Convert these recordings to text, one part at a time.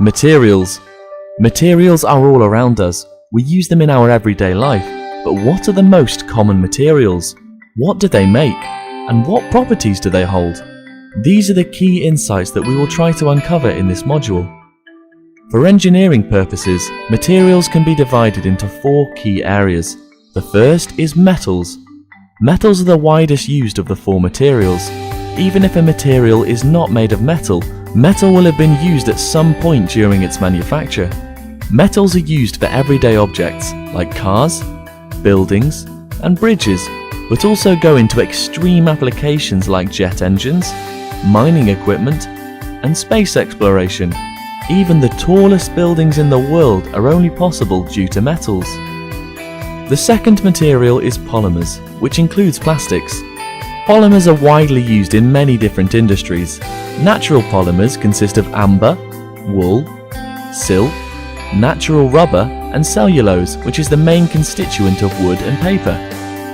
Materials. Materials are all around us. We use them in our everyday life. But what are the most common materials? What do they make? And what properties do they hold? These are the key insights that we will try to uncover in this module. For engineering purposes, materials can be divided into 4 key areas. The first is metals. Metals are the widest used of the 4 materials. Even if a material is not made of metal, metal will have been used at some point during its manufacture. Metals are used for everyday objects like cars, buildings, and bridges, but also go into extreme applications like jet engines, mining equipment, and space exploration. Even the tallest buildings in the world are only possible due to metals. The second material is polymers, which includes plastics. Polymers are widely used in many different industries. Natural polymers consist of amber, wool, silk, natural rubber, and cellulose, which is the main constituent of wood and paper.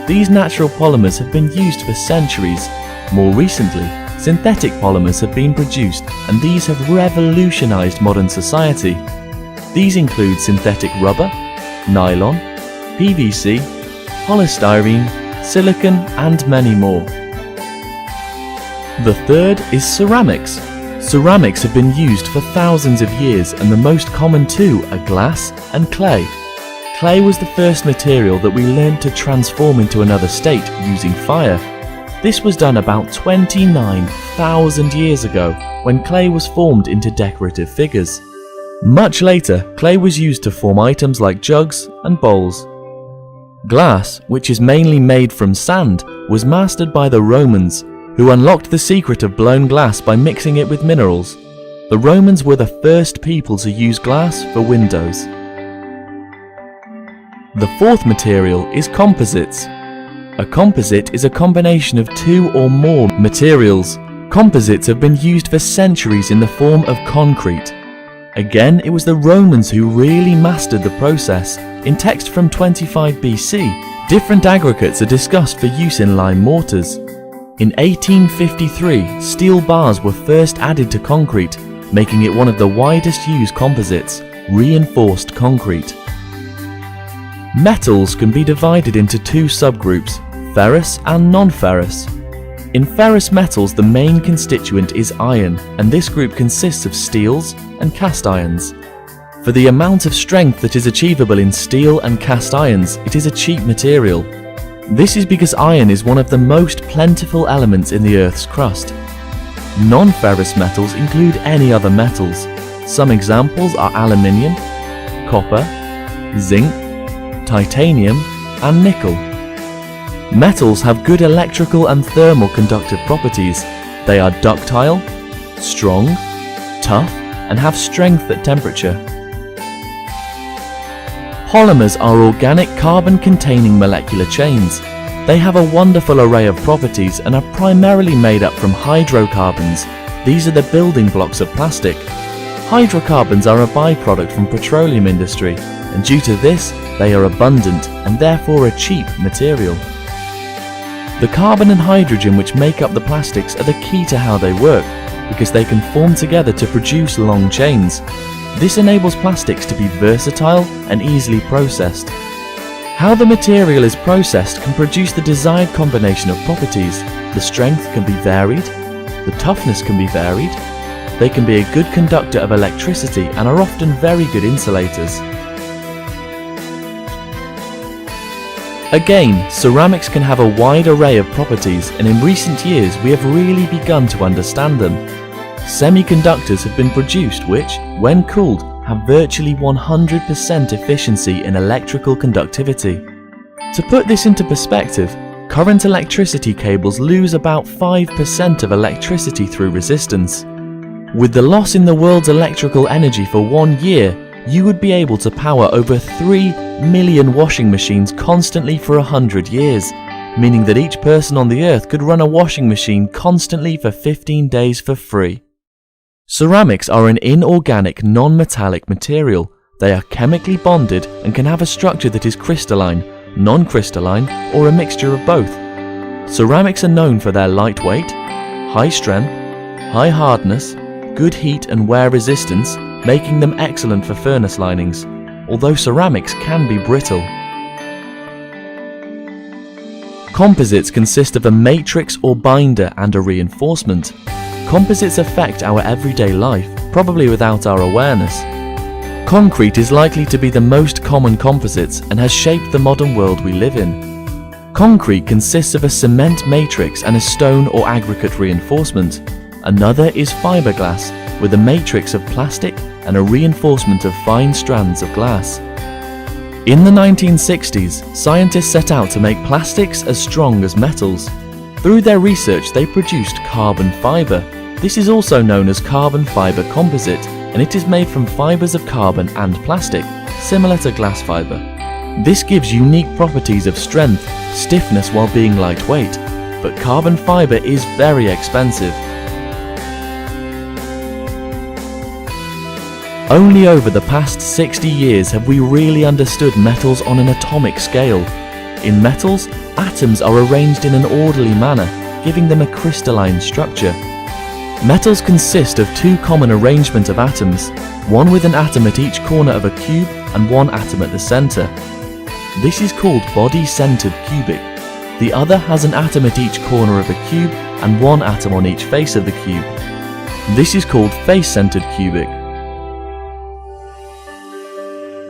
These natural polymers have been used for centuries. More recently, synthetic polymers have been produced, and these have revolutionized modern society. These include synthetic rubber, nylon, PVC, polystyrene, silicon, and many more. The third is ceramics. Ceramics have been used for thousands of years, and the most common two are glass and clay. Clay was the first material that we learned to transform into another state using fire. This was done about 29,000 years ago, when clay was formed into decorative figures. Much later, clay was used to form items like jugs and bowls. Glass, which is mainly made from sand, was mastered by the Romans, who unlocked the secret of blown glass by mixing it with minerals. The Romans were the first people to use glass for windows. The fourth material is composites. A composite is a combination of 2 or more materials. Composites have been used for centuries in the form of concrete. Again, it was the Romans who really mastered the process. In text from 25 BC, different aggregates are discussed for use in lime mortars. In 1853, steel bars were first added to concrete, making it one of the widest used composites, reinforced concrete. Metals can be divided into 2 subgroups, ferrous and non-ferrous. In ferrous metals, the main constituent is iron, and this group consists of steels and cast irons. For the amount of strength that is achievable in steel and cast irons, it is a cheap material. This is because iron is one of the most plentiful elements in the Earth's crust. Non-ferrous metals include any other metals. Some examples are aluminium, copper, zinc, titanium, and nickel. Metals have good electrical and thermal conductive properties. They are ductile, strong, tough, and have strength at temperature. Polymers are organic carbon-containing molecular chains. They have a wonderful array of properties and are primarily made up from hydrocarbons. These are the building blocks of plastic. Hydrocarbons are a byproduct from petroleum industry, and due to this, they are abundant and therefore a cheap material. The carbon and hydrogen which make up the plastics are the key to how they work, because they can form together to produce long chains. This enables plastics to be versatile and easily processed. How the material is processed can produce the desired combination of properties. The strength can be varied, the toughness can be varied, they can be a good conductor of electricity and are often very good insulators. Again, ceramics can have a wide array of properties, and in recent years we have really begun to understand them. Semiconductors have been produced which, when cooled, have virtually 100% efficiency in electrical conductivity. To put this into perspective, current electricity cables lose about 5% of electricity through resistance. With the loss in the world's electrical energy for 1 year, you would be able to power over 3 million washing machines constantly for 100 years, meaning that each person on the earth could run a washing machine constantly for 15 days for free. Ceramics are an inorganic, non-metallic material. They are chemically bonded and can have a structure that is crystalline, non-crystalline, or a mixture of both. Ceramics are known for their lightweight, high strength, high hardness, good heat and wear resistance, making them excellent for furnace linings, although ceramics can be brittle. Composites consist of a matrix or binder and a reinforcement. Composites affect our everyday life, probably without our awareness. Concrete is likely to be the most common composite and has shaped the modern world we live in. Concrete consists of a cement matrix and a stone or aggregate reinforcement. Another is fiberglass, with a matrix of plastic and a reinforcement of fine strands of glass. In the 1960s, scientists set out to make plastics as strong as metals. Through their research, they produced carbon fiber. This is also known as carbon fiber composite, and it is made from fibers of carbon and plastic, similar to glass fiber. This gives unique properties of strength, stiffness while being lightweight, but carbon fiber is very expensive. Only over the past 60 years have we really understood metals on an atomic scale. In metals, atoms are arranged in an orderly manner, giving them a crystalline structure. Metals consist of two common arrangements of atoms, one with an atom at each corner of a cube and one atom at the center. This is called body-centered cubic. The other has an atom at each corner of a cube and one atom on each face of the cube. This is called face-centered cubic.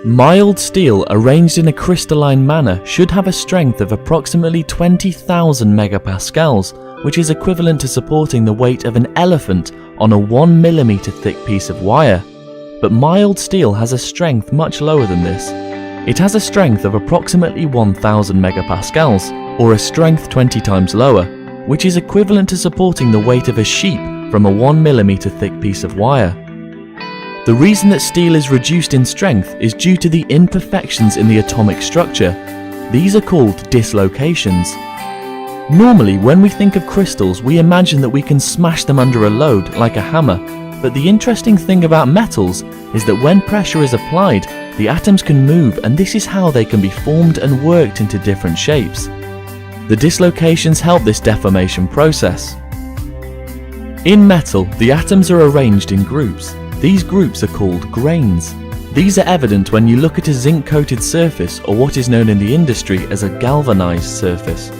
Mild steel arranged in a crystalline manner should have a strength of approximately 20,000 megapascals, which is equivalent to supporting the weight of an elephant on a 1 mm thick piece of wire. But mild steel has a strength much lower than this. It has a strength of approximately 1,000 megapascals, or a strength 20 times lower, which is equivalent to supporting the weight of a sheep from a 1 mm thick piece of wire. The reason that steel is reduced in strength is due to the imperfections in the atomic structure. These are called dislocations. Normally, when we think of crystals, we imagine that we can smash them under a load, like a hammer. But the interesting thing about metals is that when pressure is applied, the atoms can move, and this is how they can be formed and worked into different shapes. The dislocations help this deformation process. In metal, the atoms are arranged in groups. These groups are called grains. These are evident when you look at a zinc-coated surface, or what is known in the industry as a galvanized surface.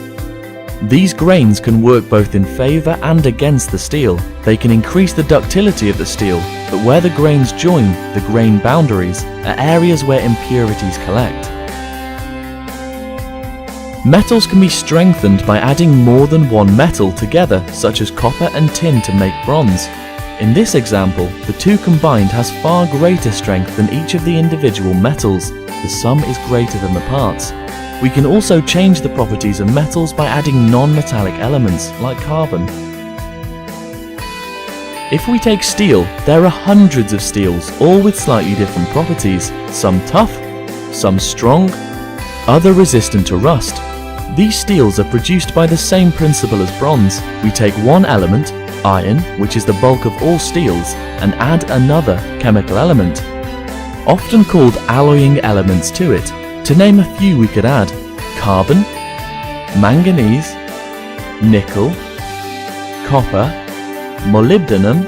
These grains can work both in favor and against the steel. They can increase the ductility of the steel, but where the grains join, the grain boundaries, are areas where impurities collect. Metals can be strengthened by adding more than one metal together, such as copper and tin, to make bronze. In this example, the two combined has far greater strength than each of the individual metals. The sum is greater than the parts. We can also change the properties of metals by adding non-metallic elements, like carbon. If we take steel, there are hundreds of steels, all with slightly different properties, some tough, some strong, other resistant to rust. These steels are produced by the same principle as bronze. We take one element, iron, which is the bulk of all steels, and add another chemical element, often called alloying elements, to it. To name a few we could add: carbon, manganese, nickel, copper, molybdenum,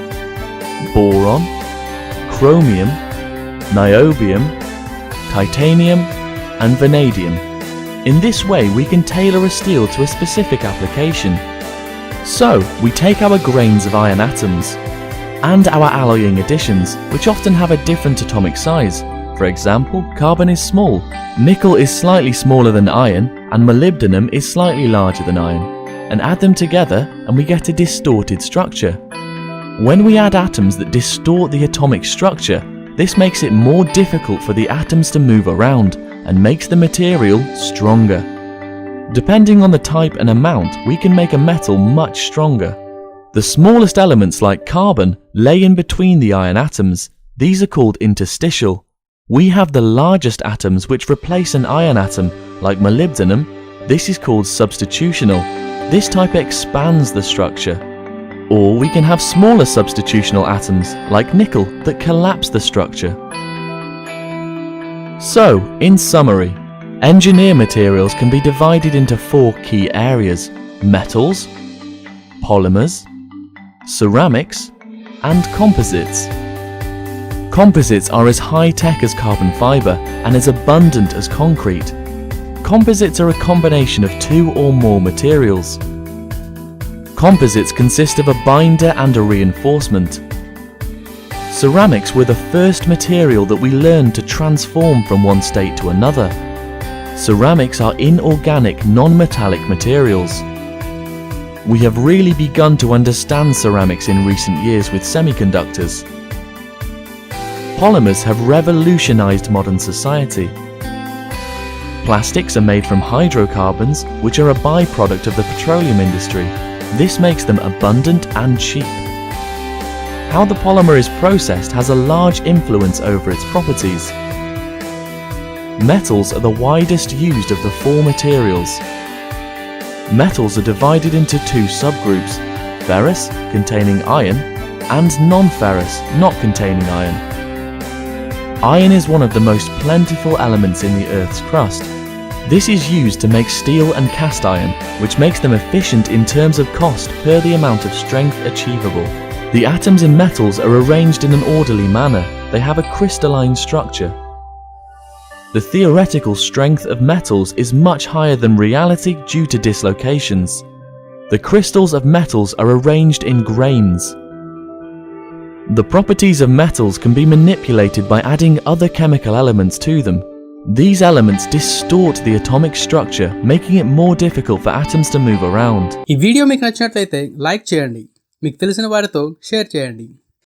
boron, chromium, niobium, titanium, and vanadium. In this way we can tailor a steel to a specific application. So, we take our grains of iron atoms and our alloying additions, which often have a different atomic size. For example, carbon is small, nickel is slightly smaller than iron, and molybdenum is slightly larger than iron, and add them together and we get a distorted structure. When we add atoms that distort the atomic structure, this makes it more difficult for the atoms to move around and makes the material stronger. Depending on the type and amount, we can make a metal much stronger. The smallest elements, like carbon, lay in between the iron atoms. These are called interstitial. We have the largest atoms which replace an iron atom, like molybdenum. This is called substitutional. This type expands the structure. Or we can have smaller substitutional atoms, like nickel, that collapse the structure. So, in summary, engineer materials can be divided into 4 key areas: metals, polymers, ceramics, and composites. Composites are as high-tech as carbon fibre and as abundant as concrete. Composites are a combination of two or more materials. Composites consist of a binder and a reinforcement. Ceramics were the first material that we learned to transform from one state to another. Ceramics are inorganic, non-metallic materials. We have really begun to understand ceramics in recent years with semiconductors. Polymers have revolutionized modern society. Plastics are made from hydrocarbons, which are a byproduct of the petroleum industry. This makes them abundant and cheap. How the polymer is processed has a large influence over its properties. Metals are the widest used of the four materials. Metals are divided into two subgroups, ferrous, containing iron, and non-ferrous, not containing iron. Iron is one of the most plentiful elements in the Earth's crust. This is used to make steel and cast iron, which makes them efficient in terms of cost per the amount of strength achievable. The atoms in metals are arranged in an orderly manner. They have a crystalline structure. The theoretical strength of metals is much higher than reality due to dislocations. The crystals of metals are arranged in grains. The properties of metals can be manipulated by adding other chemical elements to them. These elements distort the atomic structure, making it more difficult for atoms to move around. ఈ video మీకు నచ్చినట్లయితే like చేయండి. మీకు తెలిసిన వారితో share చేయండి.